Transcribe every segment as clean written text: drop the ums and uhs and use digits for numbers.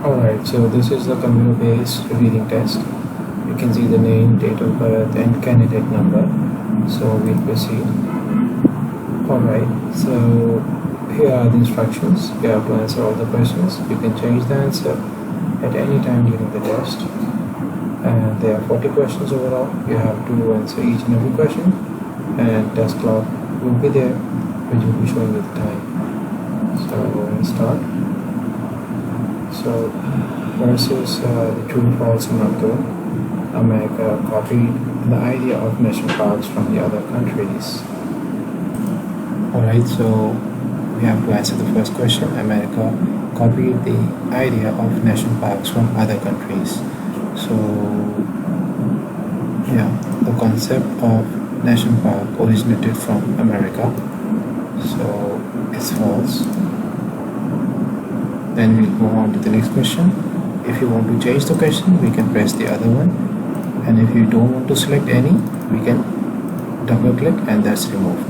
Alright, so this is the computer-based reading test. You can see the name, date of birth, and candidate number. So we'll proceed. Alright, so here are the instructions. You have to answer all the questions. You can change the answer at any time during the test. And there are 40 questions overall. You have to answer each and every question. And test clock will be there, which will be showing you the time. So let's start. So first is the true false and not given. America copied the idea of national parks from the other countries. Alright, so we have to answer the first question. America copied the idea of national parks from other countries. So yeah, the concept of national park originated from America. So it's false. Then we'll move on to the next question. If you want to change the question, we can press the other one, and if you don't want to select any, we can double click and that's removed.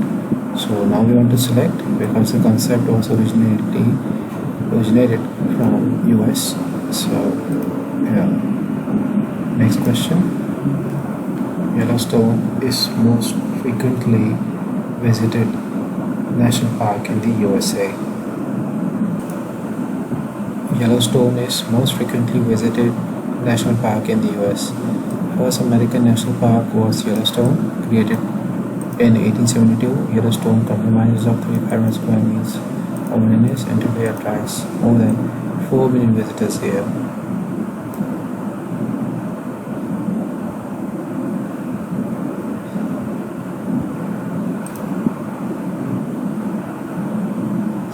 So now we want to select, because the concept was originated from US. So yeah, next question. Yellowstone is most frequently visited national park in the USA. Yellowstone is most frequently visited national park in the US. First American national park was Yellowstone, created in 1872. Yellowstone comprises of 35 square miles of wilderness and today attracts more than 4 million visitors here.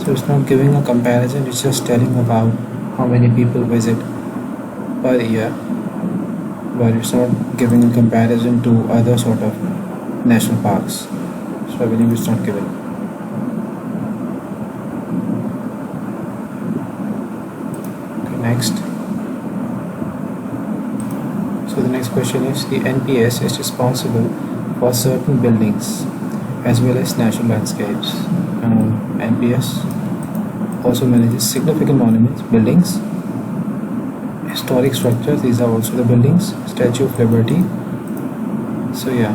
So it's not giving a comparison, it's just telling about how many people visit per year, but it's not giving a comparison to other sort of national parks. So I believe it's not given. Okay, next. So the next question is, the NPS is responsible for certain buildings as well as natural landscapes. NPS also manages significant monuments, buildings, historic structures. These are also the buildings. Statue of Liberty. So yeah,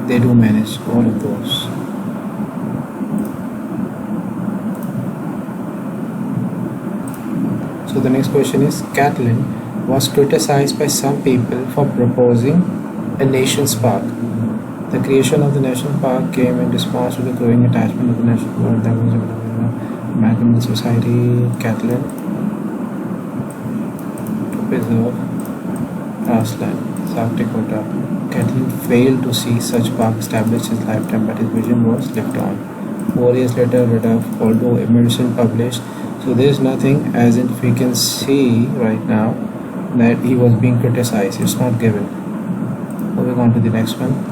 they do manage all of those. So the next question is, Catlin was criticized by some people for proposing a nation's park. The creation of the national park came in response to the growing attachment of the national park that was American society. Catlin to preserve grassland, South Dakota. Catlin failed to see such park established in his lifetime, but his vision was lived on. 4 years later, Rudolph, although Immerse published, so there is nothing, as in we can see right now that he was being criticized. It's not given. Moving on to the next one.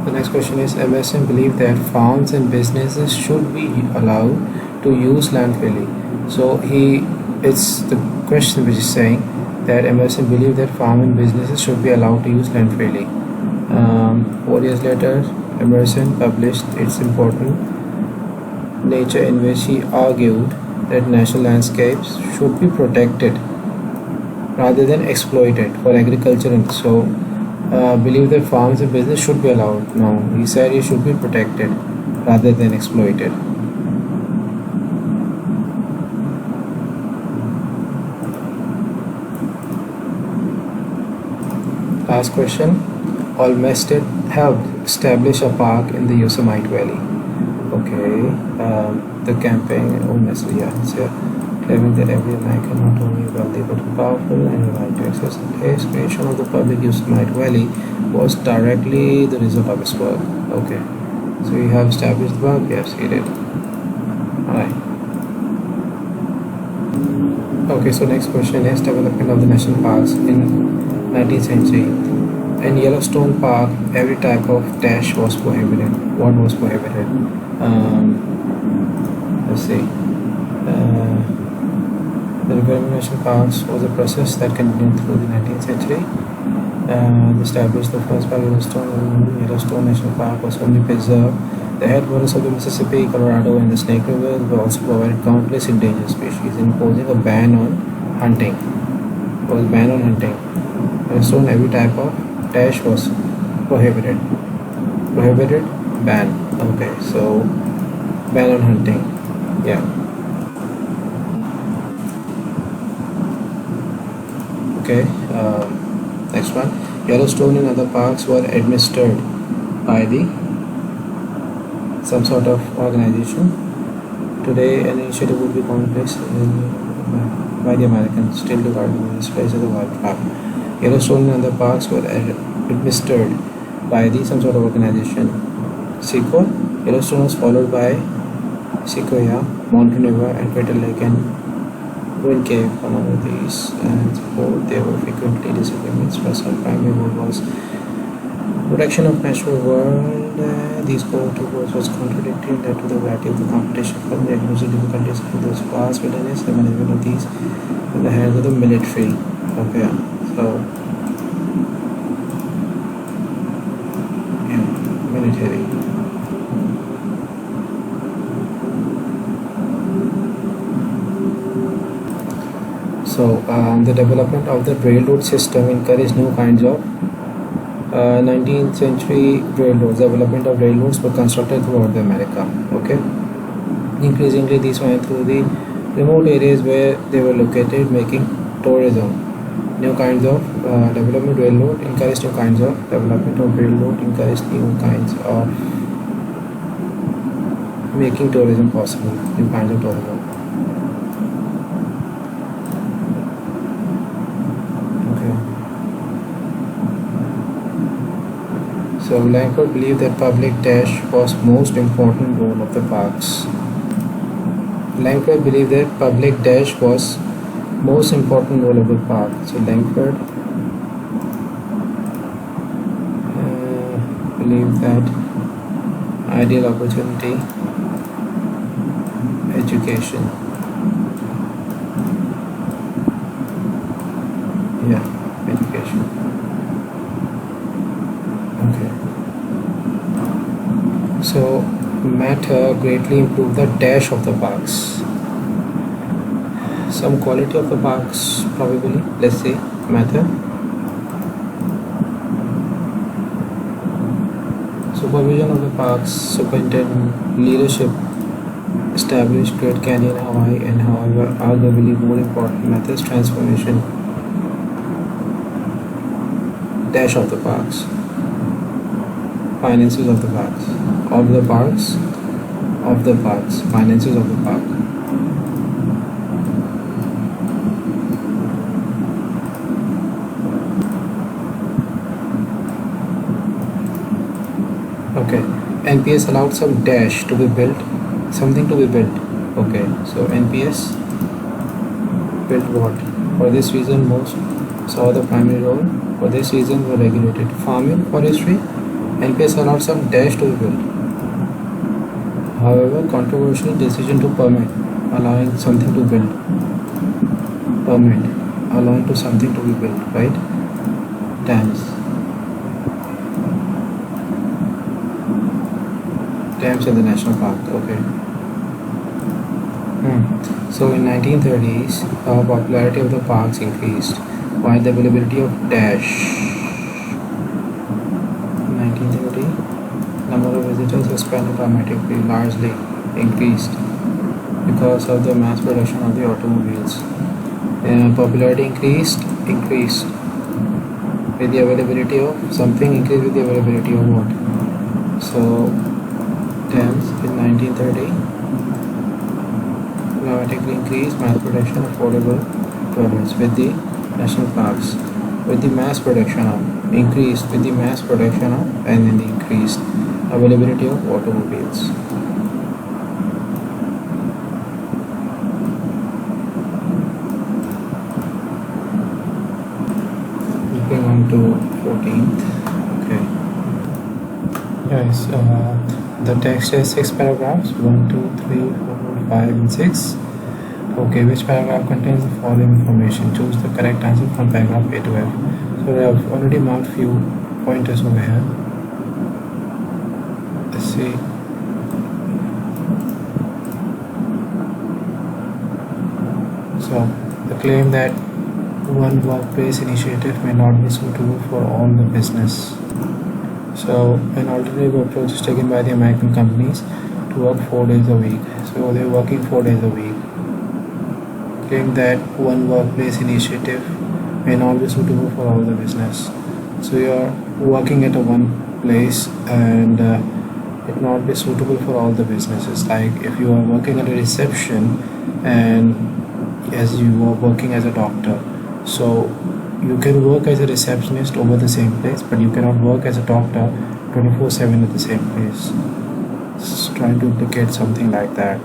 The next question is, Emerson believed that farms and businesses should be allowed to use land freely. So it's the question which is saying that Emerson believed that farm and businesses should be allowed to use land freely. 4 years later, Emerson published its important Nature, in which he argued that national landscapes should be protected rather than exploited for agriculture. And so believe that farms and business should be allowed. No, he said it should be protected rather than exploited. Last question. Olmsted helped establish a park in the Yosemite Valley. Okay, the campaign Olmsted, yeah, it's here. Claiming that every American, not only wealthy but powerful and right to access his creation of the public Yosemite Valley was directly the result of his work. Okay, so you have established the park? Yes, he did. Alright. Okay, so next question is development of the national parks in 19th century. In Yellowstone Park, every type of dash was prohibited. What was prohibited? Let's see. The development of national parks was a process that continued through the 19th century. Established the first park. Yellowstone National Park was only preserved The headwaters of the Mississippi, Colorado, and the Snake River were also provided countless endangered species, imposing a ban on hunting. It was ban on hunting. And soon every type of dash was prohibited. Prohibited, ban. Okay, so ban on hunting. Yeah. Okay. Next one. Yellowstone and other parks were administered by the some sort of organization. Today, an initiative would be commonplace by the Americans, still regarded this place as a wild park. Yellowstone and other parks were administered by the some sort of organization. Sequoia. Yellowstone was followed by Sequoia, Mountain River, and Crater Lake and Ruin Cave, among these, and support. There were frequently disagreements, but some primary goal was protection of natural world. These goals was contradictory and led to the variety of the competition from the economic difficulties of those vast wilderness. The management of these in the hands of the military. Okay, so yeah, military. So the development of the railroad system encouraged new kinds of 19th century railroads. Development of railroads were constructed throughout the America. Okay, increasingly these went through the remote areas where they were located, making tourism. New kinds of development railroad encouraged new kinds of development of railroad encouraged new kinds of making tourism possible. New kinds of tourism. So Langford believed that public dash was most important role of the parks. Langford believed that public dash was most important role of the park. So Langford believed that ideal opportunity, education. Yeah, education. Okay. So matter greatly improved the dash of the parks. Some quality of the parks, probably, let's say matter. Supervision of the parks, superintendent leadership established Great Canyon, Hawaii, and however arguably more important methods transformation dash of the parks. Finances of the parks. Of the parks. Of the parks. Finances of the park. Okay. NPS allowed some dash to be built. Something to be built. Okay. So NPS built what? For this reason most saw the primary role. For this reason were regulated. Farming, forestry. NPS allowed some dash to be built. However, controversial decision to permit, allowing something to build. Permit, allowing to something to be built, right? Dams. Dams in the national park, okay. So in 1930s, the popularity of the parks increased, while the availability of dash. 1930, number of visitors expanded dramatically, largely increased because of the mass production of the automobiles. Popularity increased with the availability of something, increased with the availability of what? So, dams in 1930 dramatically increased mass production of affordable toilets with the national parks, with the mass production of increased with the mass production of and then the increased availability of automobiles. Moving on to 14th. Okay. Guys, the text has 6 paragraphs, 1, 2, 3, 4, 5 and 6. Okay, which paragraph contains the following information? Choose the correct answer from paragraph A to F. So I have already marked few pointers over here. Let's see. So the claim that one workplace initiative may not be suitable for all the business. So an alternative approach is taken by the American companies to work 4 days a week. So they're working 4 days a week. Claim that one workplace initiative may not be suitable for all the business. So you're working at a one place and it not be suitable for all the businesses. Like if you are working at a reception and as you are working as a doctor, so you can work as a receptionist over the same place, but you cannot work as a doctor 24/7 at the same place. Just trying to duplicate something like that.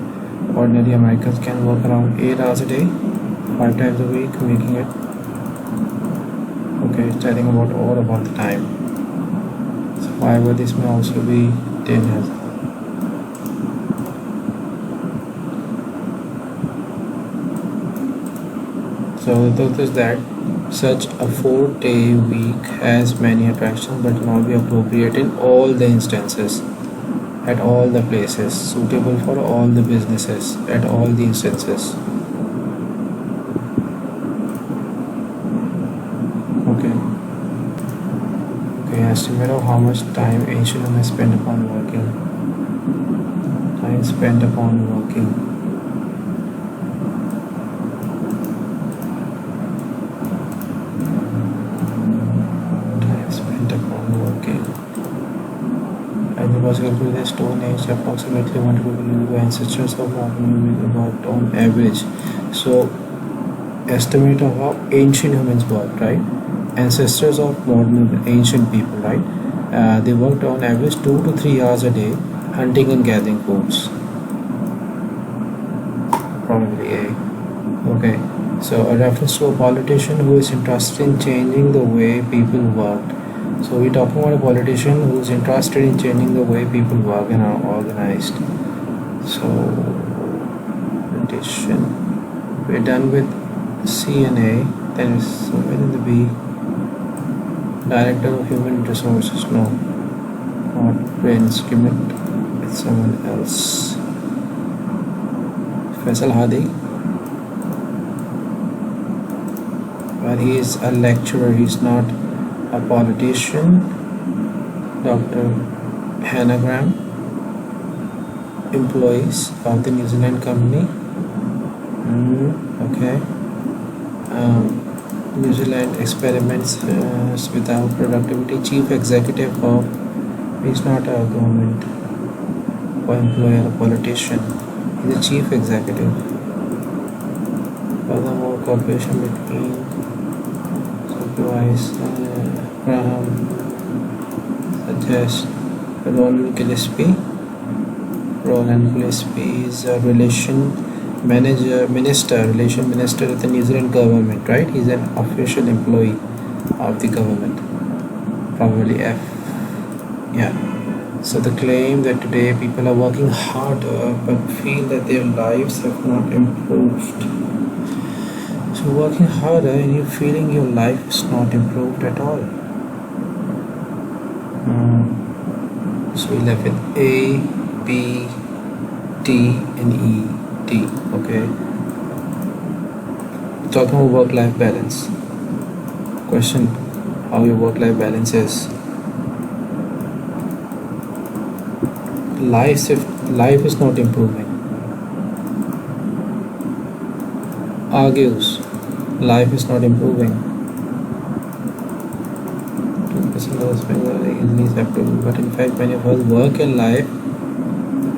Ordinary Americans can work around 8 hours a day, 5 times a week, making it okay. It's telling about all about the time. So, however, this may also be 10 years. So the truth is that such a 4-day week has many attractions but not be appropriate in all the instances, at all the places, suitable for all the businesses, at all the instances. Okay. Okay, estimate of how much time ancient humans spent upon working. Time spent upon working. Possible the Stone Age, approximately 1 billion ago, ancestors of modern humans worked on average. So, estimate of how ancient humans worked, right? Ancestors of modern ancient people, right? They worked on average 2 to 3 hours a day, hunting and gathering foods. Probably A. Okay. So, a reference to a politician who is interested in changing the way people worked. So we're talking about a politician who's interested in changing the way people work and are organized. So politician. We're done with C and A. Then it's somewhere in the B. Director of Human Resources. No. Not brain instrument. It's someone else. Faisal Hadi. But he is a lecturer. He's not a politician. Dr. Hanagram, employees of the New Zealand company. Okay. New Zealand experiments without productivity. Chief executive of, he's not a government or employer or politician. He's a chief executive. Furthermore, cooperation between supervisors. Suggest Roland Gillespie. Roland Gillespie is a relation minister at the New Zealand government, right? He's an official employee of the government. Probably F. Yeah. So the claim that today people are working harder but feel that their lives have not improved. So working harder and you're feeling your life is not improved at all. So we left with A, B, D and E. D. Okay. Talking about work-life balance. Question: how your work-life balance is. Life is not improving. Argues life is not improving. Easily acceptable, but in fact many of us work and life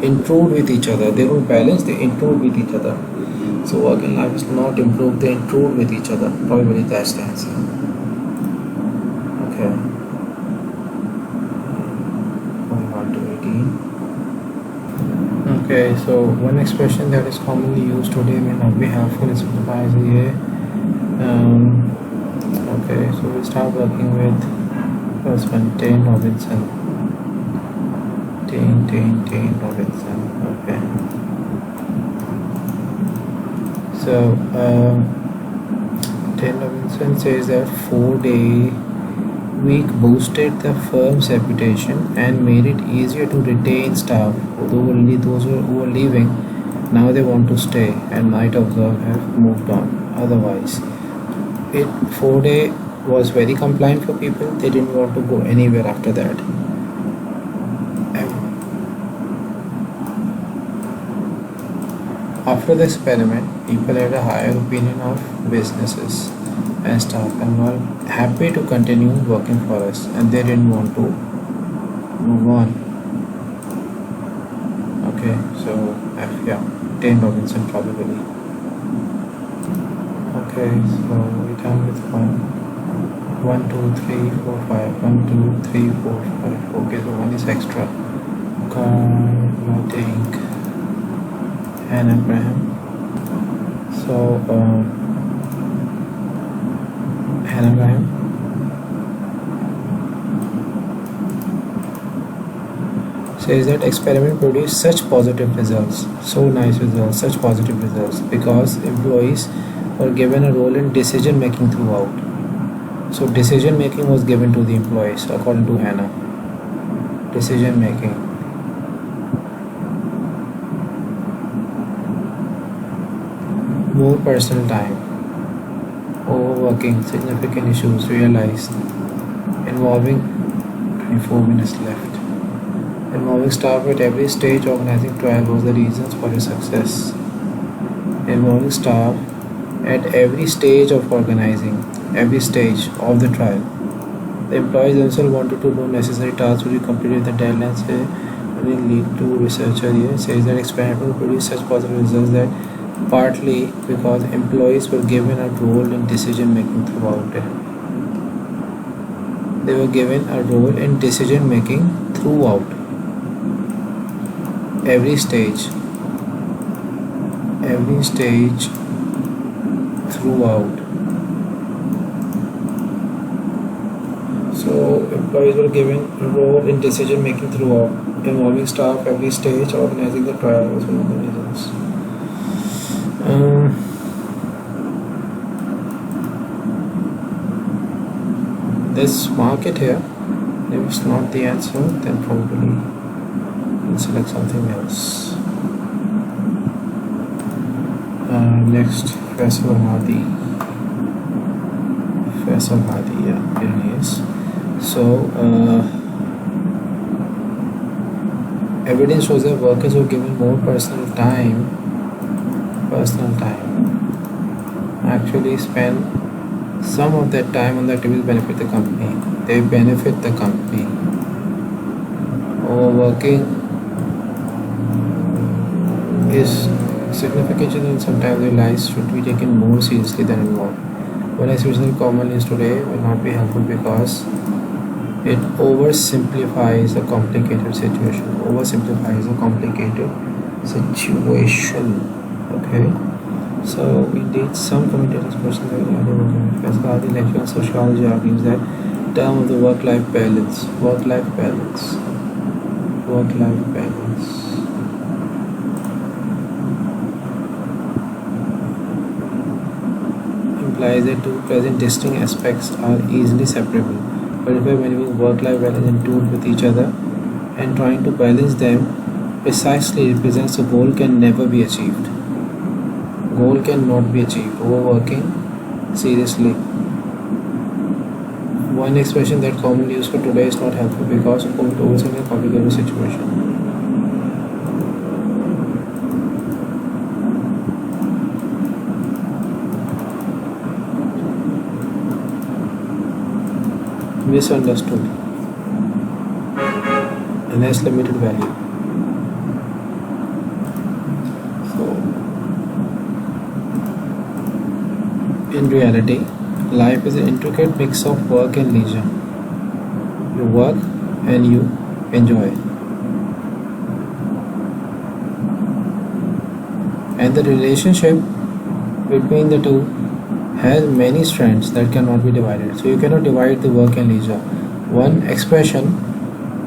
intrude with each other. They don't balance, they intrude with each other. So work and life is not improved, they intrude with each other. Probably that's the answer. Okay. Moving on to 18. Okay, so one expression that is commonly used today may not be helpful is implies here. Okay, so we'll start working with first one, Dane Robinson. Dane Robinson. Okay. So Dane Robinson says that 4-day week boosted the firm's reputation and made it easier to retain staff. Although only those who were leaving Now they want to stay and might observe have moved on. Otherwise, it 4-day was very compliant for people. They didn't want to go anywhere after that. After the experiment, people had a higher opinion of businesses and staff and were happy to continue working for us, and they didn't want to move on. Okay, so yeah, Dane Robinson probably. Okay, so we done with 1, 2, 3, 4, 5. 1, 2, 3, 4, 5. Okay, so one is extra. Converting anagram. So anagram. Says that experiment produced such positive results, so nice results, such positive results, because employees were given a role in decision making throughout. So decision making was given to the employees according to Hannah. Decision making. More personal time. Overworking, significant issues realized. Involving 24 minutes left. Involving staff at every stage, organizing trial was the reasons for his success. Involving staff at every stage of organizing, every stage of the trial. The employees themselves wanted to know necessary tasks to be completed. The deadlines will lead to researcher here says that experiment produced such positive results that partly because employees were given a role in decision making throughout it. They were given a role in decision making throughout. Every stage throughout. So employees were given a role in decision making throughout, involving staff every stage, organizing the trial was one of the reasons. This market here, if it's not the answer, then probably we'll select something else. Next, Faisal Hadi, yeah, here he is. So, evidence shows that workers were given more personal time, actually spend some of that time on the activities benefit the company. They benefit the company. Overworking is significant and sometimes realized should be taken more seriously than involved. One expression commonly used today will not be helpful because it oversimplifies a complicated situation. Okay. So indeed, some commentators personally the lecture on sociology argues that term of the work-life balance implies that two present distinct aspects are easily separable. But if we are valuing work-life balance in tune with each other and trying to balance them precisely represents a goal can never be achieved. Goal cannot be achieved. Overworking seriously. One expression that commonly used for today is not helpful because of overseeing a complicated situation. Misunderstood and has limited value. In reality, life is an intricate mix of work and leisure. You work and you enjoy. And the relationship between the two has many strands that cannot be divided. So you cannot divide the work and leisure. One expression,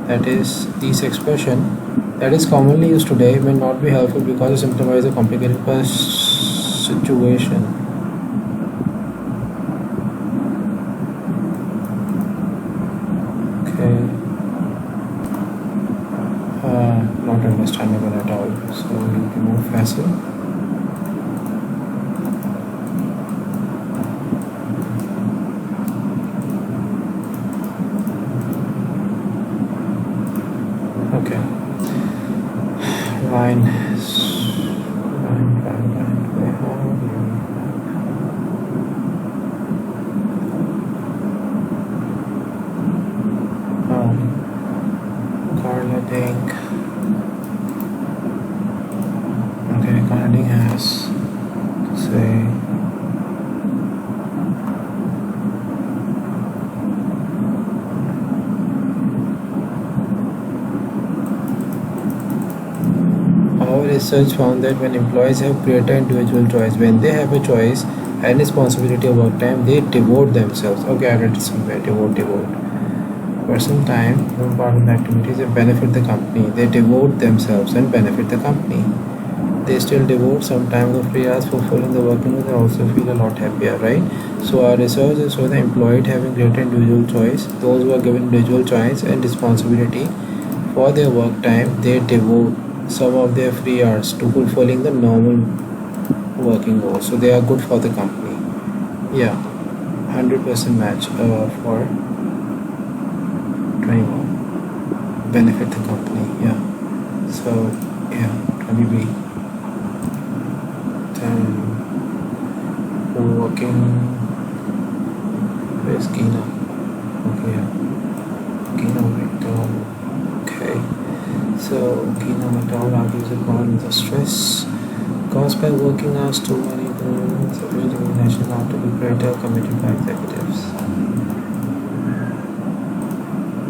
that is this expression, that is commonly used today may not be helpful because it simplifies a complicated situation. Not understandable at all. So So we'll remove facile. Okay. Line. Where are you? Carla Dink. Okay, Carla Dink has to say our research found that when employees have greater individual choice, when they have a choice and responsibility of work time, they devote themselves. Okay, I read it somewhere. Devote. Personal time, one part of the activities that benefit the company. They devote themselves and benefit the company. They still devote some time of free hours fulfilling the working hours. They also feel a lot happier, right? So our research is for the employee having greater individual choice. Those who are given individual choice and responsibility for their work time, they devote some of their free hours to fulfilling the normal working hours. So they are good for the company. Yeah, 100% match for 21. Benefit the company. Yeah. So yeah, 20B. Then working. Where's Gina? Okay. Yeah. Gina McDowell. Okay. So Gina McDowell argues about the stress caused by working hours too many sufficient illumination not to be greater committed by executives.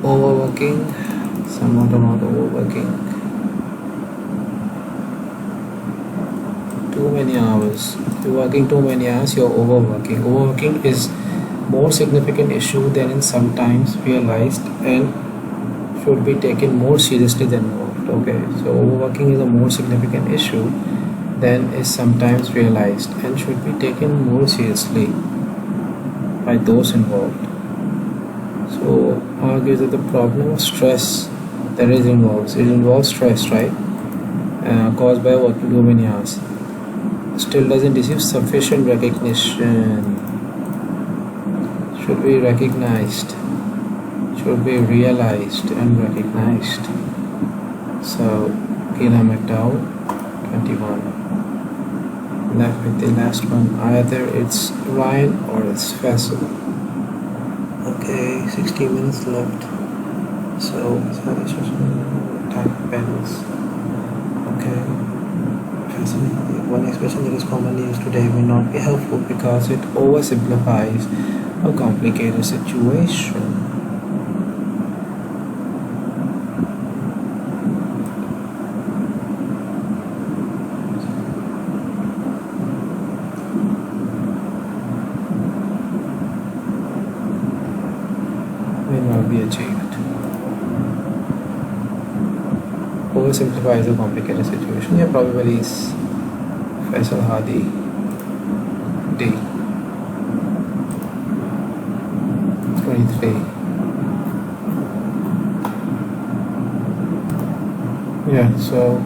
Overworking, somewhat amount of overworking. Too many hours. If you're working too many hours, you're overworking. Overworking is more significant issue than in sometimes realized and should be taken more seriously than involved. Okay, so overworking is a more significant issue than is sometimes realized and should be taken more seriously by those involved. So argues that the problem of stress that is involved, it involves stress, right? Caused by working too many hours. Still doesn't receive sufficient recognition. Should be recognized. Should be realized and recognized. So Gina McDowell, 21. Left with the last one. Either it's Ryan or it's Faisal. Okay, 60 minutes left. So time depends. Okay. One expression that is commonly used today may not be helpful because it oversimplifies a complicated situation. May not be achieved. Oversimplifies a complicated situation. Yeah, probably is Faisal Hadi. D. 23. Yeah, so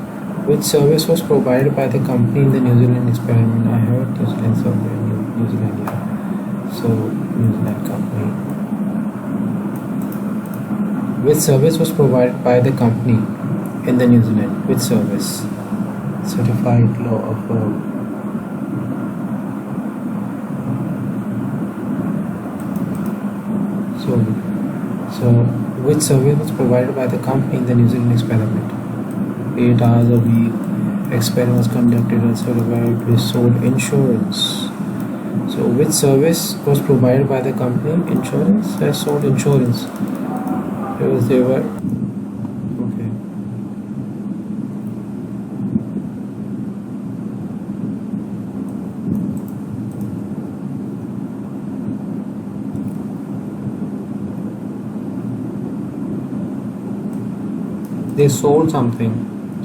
which service was provided by the company in the New Zealand experiment? I heard New Zealand somewhere, New Zealand, yeah. So New Zealand company. Which service was provided by the company in the New Zealand? Which service? Certified law of so which service was provided by the company in the New Zealand experiment? 8 hours a week. Experiment was conducted and certified with sold insurance. So which service was provided by the company? Insurance? They sold insurance. They were okay. They sold something,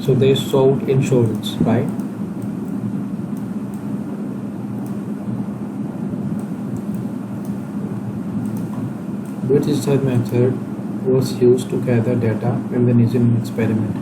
so they sold insurance, right? Which research method was used to gather data in the New Zealand experiment?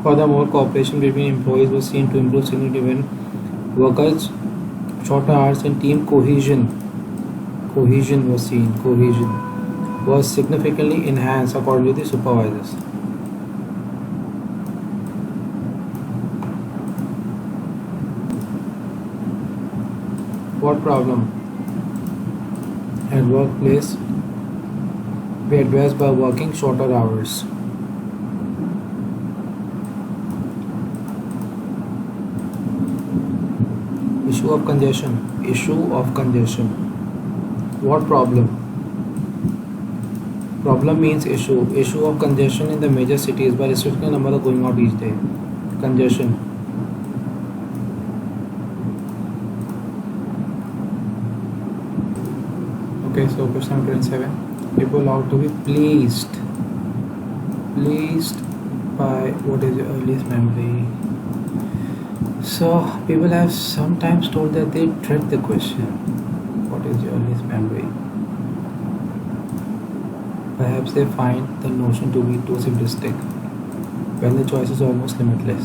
Furthermore, cooperation between employees was seen to improve significantly when workers shorter hours and team cohesion was significantly enhanced according to the supervisors. What problem at workplace be addressed by working shorter hours? Issue of congestion. What problem? Problem means issue of congestion in the major cities by restricting the number of going out each day. Congestion. Okay, so question number 27. People ought to be pleased by what is your earliest memory. So people have sometimes told that they dread the question, what is your earliest memory? Perhaps they find the notion to be too simplistic when the choice is almost limitless.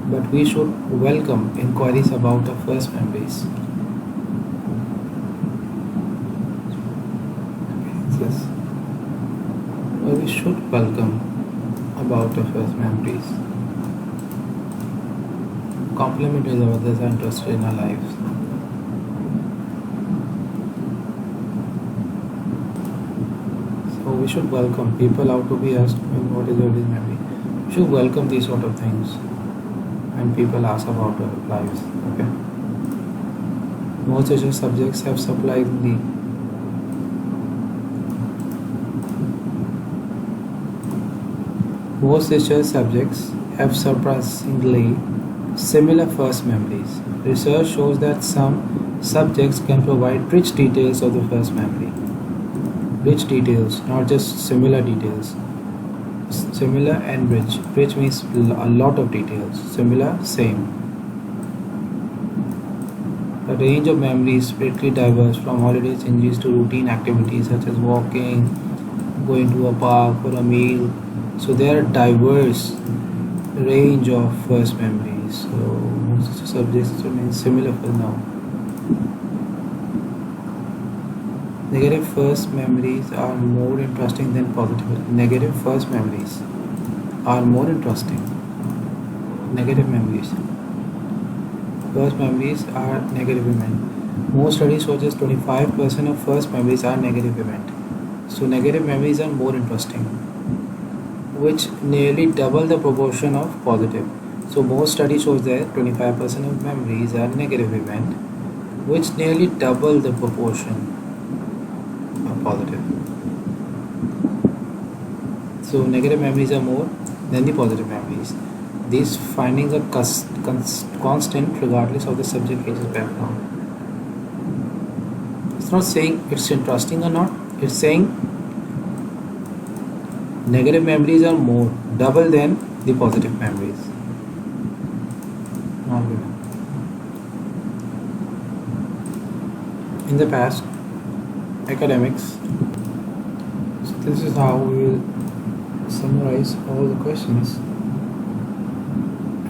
But we should welcome inquiries about our first memories. Yes. We should welcome about our first memories. Compliment with others are interested in our lives. So we should welcome people out to be asked what is your memory. We should welcome these sort of things when people ask about our lives. Okay. Most such subjects have surprisingly similar first memories. Research shows that some subjects can provide rich details of the first memory. Rich details, not just similar details. Similar and rich. Rich means a lot of details. Similar, same. The range of memories greatly diverse from holiday changes to routine activities such as walking, going to a park or a meal. So there are diverse range of first memories. So most subjects remain similar for now. Negative first memories are more interesting than positive. Negative first memories are more interesting. Negative memories. First memories are negative event. Most studies show just 25% of first memories are negative event. So negative memories are more interesting, which nearly double the proportion of positive. So most studies shows that 25% of memories are negative event, which nearly double the proportion of positive. So negative memories are more than the positive memories. These findings are constant regardless of the subject case's background. It's not saying it's interesting or not. It's saying negative memories are more, double than the positive memories. In the past, academics. So this is how we will summarize all the questions,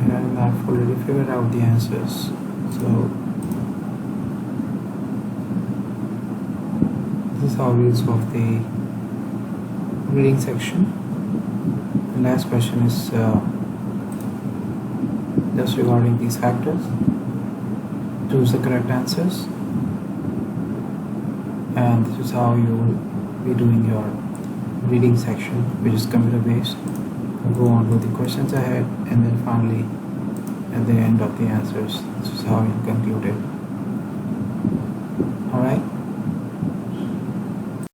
and I've already figured out the answers. So this is how we'll solve the reading section. The last question is just regarding these factors. Choose the correct answers, and this is how you will be doing your reading section, which is computer based. Go on with the questions ahead, and then finally at the end of the answers, this is how you conclude it. Alright.